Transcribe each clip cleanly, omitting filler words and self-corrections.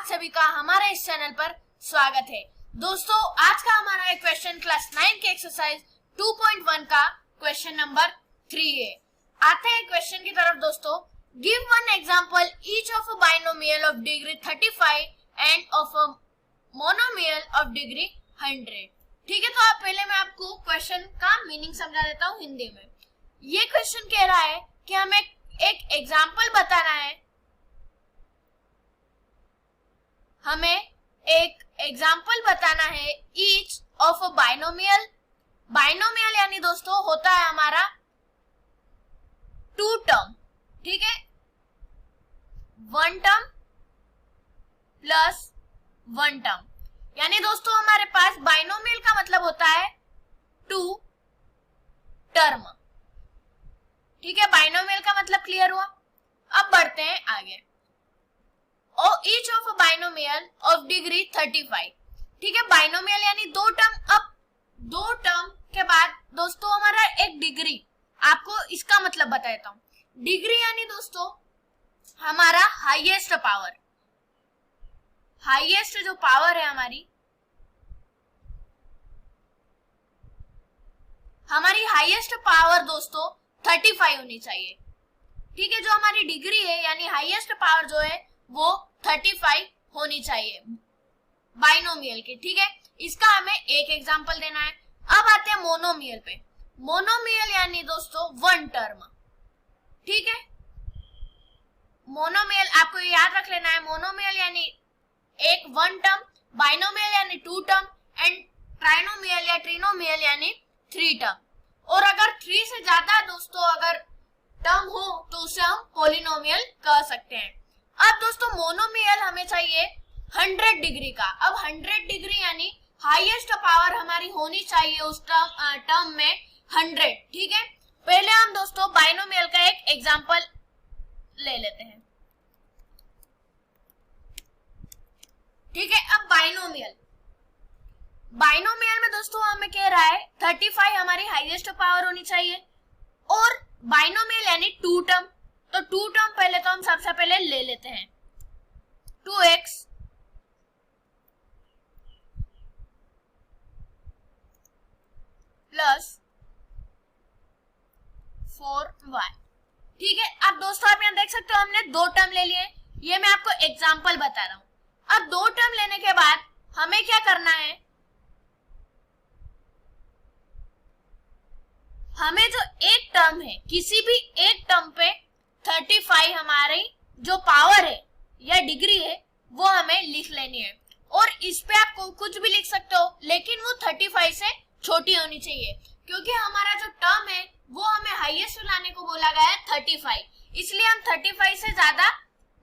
आप सभी का हमारे इस चैनल पर स्वागत है। दोस्तों आज का हमारा एक क्वेश्चन क्लास 9 के एक्सरसाइज 2.1 का क्वेश्चन नंबर 3 है। आते हैं क्वेश्चन की तरफ। दोस्तों give one example each of a binomial of degree 35 end of a monomial of degree 100। ठीक है, तो आप पहले मैं आपको क्वेश्चन का मीनिंग समझा देता हूँ हिंदी में। ये क्वेश्चन कह रहा है कि हमें एक एग्जाम्पल बताना है, हमें एक एग्जाम्पल बताना है each of a binomial. Binomial यानी दोस्तों होता है हमारा टू टर्म, ठीक है, one term plus one term. यानी दोस्तों हमारे पास बाइनोमियल का मतलब होता है टू टर्म। ठीक है, बाइनोमियल का मतलब क्लियर हुआ। अब बढ़ते हैं आगे। Each of a binomial of degree 35। ठीक है, बाइनोमियल यानी दो टर्म। अब दो टर्म के बाद दोस्तों हमारा एक डिग्री, आपको इसका मतलब बता देता हूं। डिग्री यानी दोस्तों हमारा हाईएस्ट पावर, हाईएस्ट जो पावर है हमारी हाईएस्ट पावर दोस्तों 35 होनी चाहिए। ठीक है, जो हमारी डिग्री है यानी हाईएस्ट पावर जो है वो 35 होनी चाहिए बाइनोमियल की। ठीक है, इसका हमें एक एग्जांपल देना है। अब आते हैं मोनोमियल पे। मोनोमियल यानी दोस्तों वन टर्म। ठीक है, मोनोमियल आपको याद रख लेना है। मोनोमियल यानी एक वन टर्म, बाइनोमियल यानी टू टर्म एंड ट्राइनोमियल या ट्रिनोमियल यानी थ्री टर्म। और अगर थ्री से ज्यादा दोस्तों अगर टर्म हो तो उसे हम पॉलिनोमियल कह सकते हैं। अब दोस्तों मोनोमियल हमें चाहिए 100 डिग्री का। अब 100 डिग्री यानी हाईएस्ट पावर हमारी होनी चाहिए उस टर्म में 100। ठीक है, पहले हम दोस्तों बाइनोमियल का एक एग्जांपल ले लेते हैं। ठीक है, अब बाइनोमियल में दोस्तों हमें कह रहा है 35 हमारी हाईएस्ट पावर होनी चाहिए और बाइनोमियल यानी टू टर्म। तो टू टर्म पहले तो हम सबसे पहले ले लेते हैं 2x प्लस 4y। ठीक है, अब दोस्तों आप यहाँ देख सकते हो हमने दो टर्म ले लिए। ये मैं आपको एग्जांपल बता रहा हूं। अब दो टर्म लेने के बाद हमें क्या करना है, हमें जो एक टर्म है किसी भी एक टर्म पे 35 हमारी जो पावर है या डिग्री है वो हमें लिख लेनी है। और इस पे आप कुछ भी लिख सकते हो, लेकिन वो 35 से छोटी होनी चाहिए, क्योंकि हमारा जो टर्म है वो हमें हाईएस्ट लाने को बोला गया है 35। इसलिए हम 35 से ज्यादा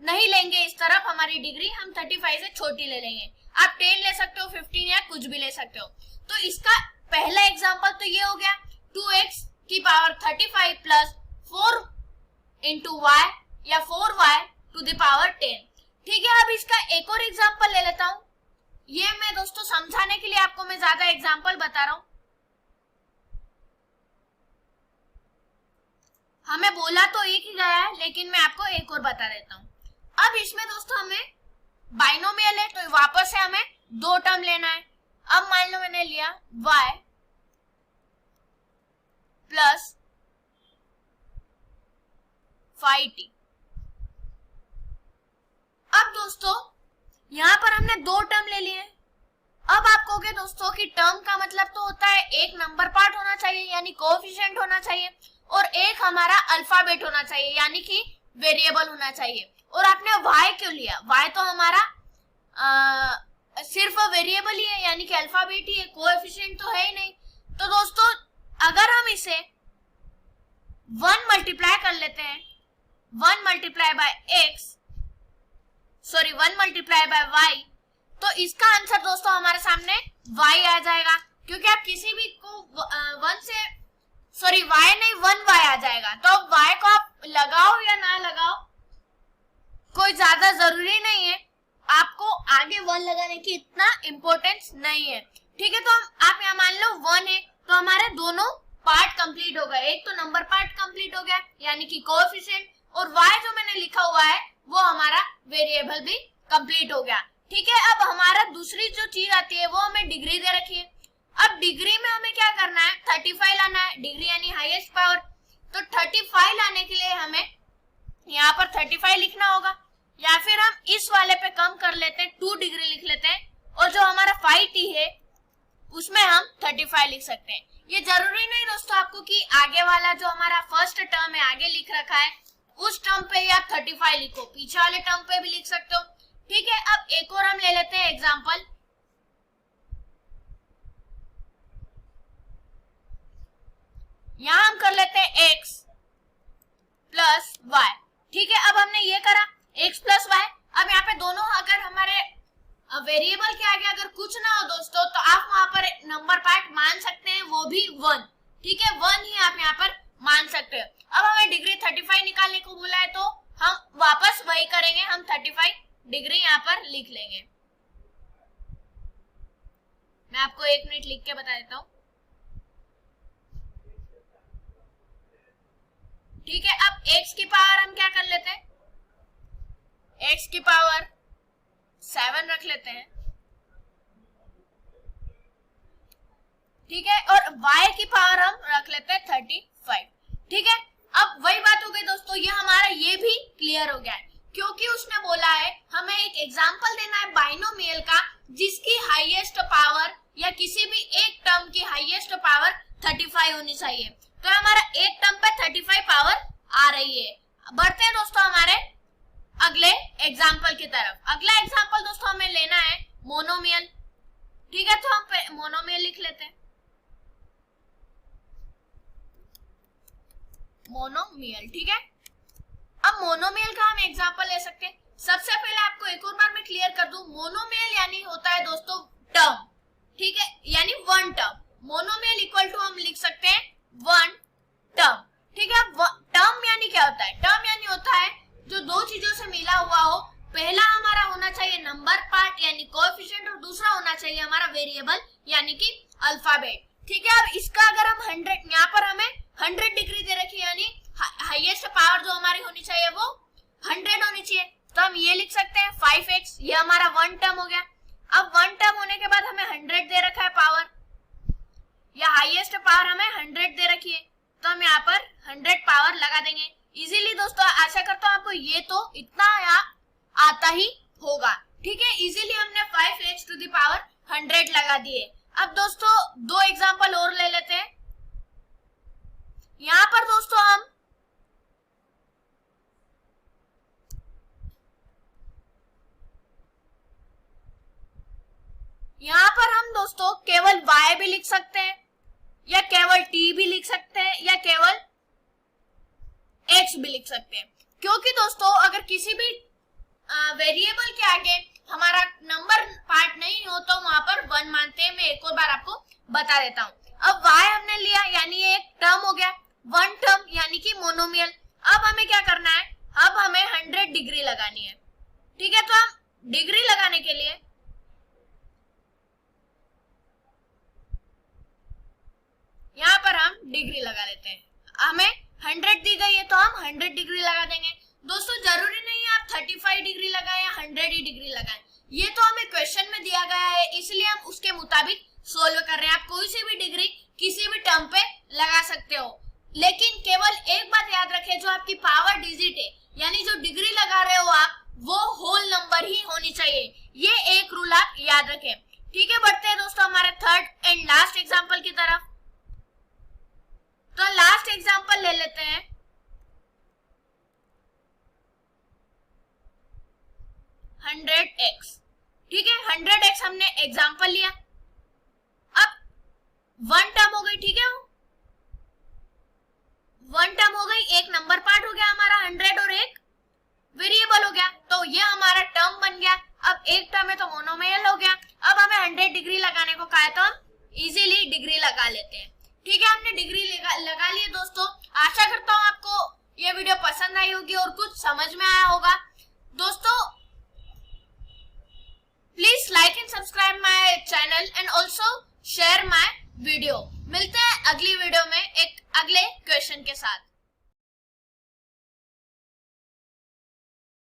नहीं लेंगे इस तरफ हमारी डिग्री, हम 35 से छोटी ले लेंगे। आप 10 ले सकते हो, 15 या कुछ भी ले सकते हो। तो इसका पहला एग्जाम्पल तो ये हो गया 2x की पावर 35 प्लस 4 इंटू y या 4y टू द पावर 10। ठीक है, अब इसका एक और एग्जांपल ले लेता हूं। ये मैं दोस्तों समझाने के लिए आपको मैं ज्यादा एग्जांपल बता रहा हूं। हमें बोला तो एक ही गया है, लेकिन मैं आपको एक और बता देता हूं। अब इसमें दोस्तों हमें बाइनोमियल है तो वापस से हमें दो टर्म लेना है। अब मान लो मैंने लिया y प्लस 5t। अब दोस्तों यहां पर हमने दो टर्म ले लिए। अब आप कहोगे दोस्तों कि टर्म का मतलब तो होता है एक नंबर पार्ट होना चाहिए यानी कोएफिशिएंट होना चाहिए, और एक हमारा अल्फाबेट होना चाहिए यानी कि वेरिएबल होना चाहिए। और आपने y क्यों लिया? y तो हमारा सिर्फ वेरिएबल ही है यानी कि अल्फाबेट ही है, कोएफिशिएंट तो है ही नहीं। तो दोस्तों अगर हम इसे 1 मल्टीप्लाई कर लेते हैं, 1 मल्टीप्लाई बाय y, तो इसका आंसर दोस्तों हमारे सामने y आ जाएगा, क्योंकि आप किसी भी को 1y आ जाएगा। तो अब y को आप लगाओ या ना लगाओ कोई ज्यादा जरूरी नहीं है, आपको आगे 1 लगाने की इतना इम्पोर्टेंस नहीं है। ठीक है, तो आप यहाँ मान लो 1 है तो हमारे दोनों पार्ट कंप्लीट हो गए। एक तो नंबर पार्ट कंप्लीट हो गया यानी कि कोएफिशिएंट, और y जो मैंने लिखा हुआ है वो हमारा वेरिएबल भी कंप्लीट हो गया। ठीक है, अब हमारा दूसरी जो चीज आती है वो हमें डिग्री दे रखी है। अब डिग्री में हमें क्या करना है, 35 लाना है, डिग्री यानी हाईएस्ट पावर। तो 35 लाने के लिए हमें यहाँ पर 35 लिखना होगा, या फिर हम इस वाले पे कम कर लेते हैं, 2 डिग्री लिख लेते हैं, और जो हमारा 5t है उसमें हम 35 लिख सकते हैं। ये जरूरी नहीं दोस्तों आपको कि आगे वाला जो हमारा फर्स्ट टर्म है आगे लिख रखा है उस टर्म पे ही आप 35 लिखो, पीछे वाले टर्म पे भी लिख सकते हो। ठीक है, अब एक और हम ले लेते हैं एग्जांपल। यहां हम कर लेते हैं x प्लस y। ठीक है, अब हमने ये करा x प्लस y। अब यहाँ पे दोनों अगर हमारे वेरिएबल के आगे अगर कुछ ना हो दोस्तों तो आप वहां पर नंबर पार्ट मान सकते हैं, वो भी 1। ठीक है, 1 ही आप यहाँ पर मान सकते हो। अब हमें डिग्री 35 निकालने को बोला है तो हम वापस वही करेंगे, हम 35 डिग्री यहाँ पर लिख लेंगे। मैं आपको 1 मिनट लिख के बता देता हूँ। ठीक है, अब x की पावर हम क्या कर लेते हैं, x की पावर 7 रख लेते हैं। ठीक है, और y की पावर हम रख लेते हैं 35। ठीक है, अब वही बात हो गई दोस्तों, ये हमारा ये भी क्लियर हो गया है, क्योंकि उसने बोला है हमें एक एग्जांपल देना है बाइनोमियल का जिसकी हाईएस्ट पावर या किसी भी एक टर्म की हाईएस्ट पावर 35 होनी चाहिए। तो हमारा एक टर्म पे 35 पावर आ रही है। बढ़ते हैं दोस्तों हमारे अगले एग्जाम्पल की तरफ। अगला एग्जाम्पल दोस्तों हमें लेना है मोनोमियल। ठीक है, तो हम मोनोमियल लिख लेते हैं, मोनोमियल। ठीक है, अब मोनोमियल का हम एग्जाम्पल ले सकते हैं। सबसे पहले आपको एक और बार मैं क्लियर कर दूं, मोनोमियल यानी होता है दोस्तों टर्म। ठीक है, यानी 1 टर्म। मोनोमियल इक्वल टू हम लिख सकते हैं 1 टर्म। ठीक है, टर्म यानी क्या होता है, टर्म यानी होता है जो दो चीजों से मिला हुआ हो। पहला हमारा होना चाहिए नंबर पार्ट यानी कोएफिशिएंट, और दूसरा होना चाहिए हमारा वेरिएबल यानी कि अल्फाबेट। ठीक है, अब इसका अगर हम 100, यहाँ पर हमें 100 डिग्री दे रखी है, यानी हाईएस्ट पावर जो हमारी होनी चाहिए वो 100 होनी चाहिए। तो हम ये लिख सकते हैं 5x, ये हमारा 1 टर्म हो गया। अब 1 टर्म होने के बाद हमें 100 दे रखा है पावर, या हाईएस्ट पावर हमें 100 दे रखी है, तो हम यहाँ पर 100 पावर लगा देंगे इजीली। दोस्तों आशा करता हूँ आपको ये तो इतना आता ही होगा। ठीक है, इजीली हमने 5x टू द पावर 100 लगा दिए। अब दोस्तों 2 एग्जांपल और ले लेते हैं। यहाँ पर दोस्तों हम दोस्तों केवल y भी लिख सकते हैं, या केवल t भी लिख सकते हैं, या केवल x भी लिख सकते हैं। क्योंकि दोस्तों अगर किसी भी वेरिएबल के आगे हमारा नंबर पार्ट नहीं हो तो वहां पर 1 मानते हैं। मैं एक और बार आपको बता देता हूँ। अब y हमने लिया यानी एक टर्म हो गया, 1 टर्म यानी कि मोनोमियल। अब हमें क्या करना है, अब हमें 100 डिग्री लगानी है। ठीक है, तो हम डिग्री लगाने के लिए यहाँ पर हम डिग्री लगा लेते हैं। हमें 100 दी गई है तो हम 100 डिग्री लगा देंगे। दोस्तों जरूरी नहीं है आप 35 डिग्री लगाएं या 100 ही डिग्री लगाएं, ये तो हमें क्वेश्चन में दिया गया है इसलिए हम उसके मुताबिक सोल्व कर रहे हैं। आप कोई सी भी डिग्री किसी भी टर्म पे लगा सकते हो, लेकिन केवल एक बात याद रखें, जो आपकी पावर डिजिट है यानी जो डिग्री लगा रहे हो आप, वो होल नंबर ही होनी चाहिए। ये एक रूल आप याद रखें। ठीक है, बढ़ते हैं दोस्तों हमारे थर्ड एंड लास्ट एग्जाम्पल की तरफ। तो लास्ट एग्जाम्पल ले लेते हैं। x। ठीक है, 100x हमने एग्जाम्पल लिया। अब 1 टर्म हो गई। ठीक है, 1 टर्म हो गई, एक नंबर पार्ट हो गया हमारा 100 और एक वेरिएबल हो गया, तो ये हमारा टर्म बन गया। अब एक टर्म है तो मोनोमियल हो गया। अब हमें 100 डिग्री लगाने को कहा है तो हम इजीली डिग्री लगा लेते हैं। ठीक है, हमने डिग्री लगा ली है। दोस्तों आशा करता हूँ आपको ये वीडियो पसंद आई होगी और कुछ समझ में आया होगा। दोस्तों please like and subscribe my channel and also share my video. मिलते हैं अगली वीडियो में एक अगले क्वेश्चन के साथ।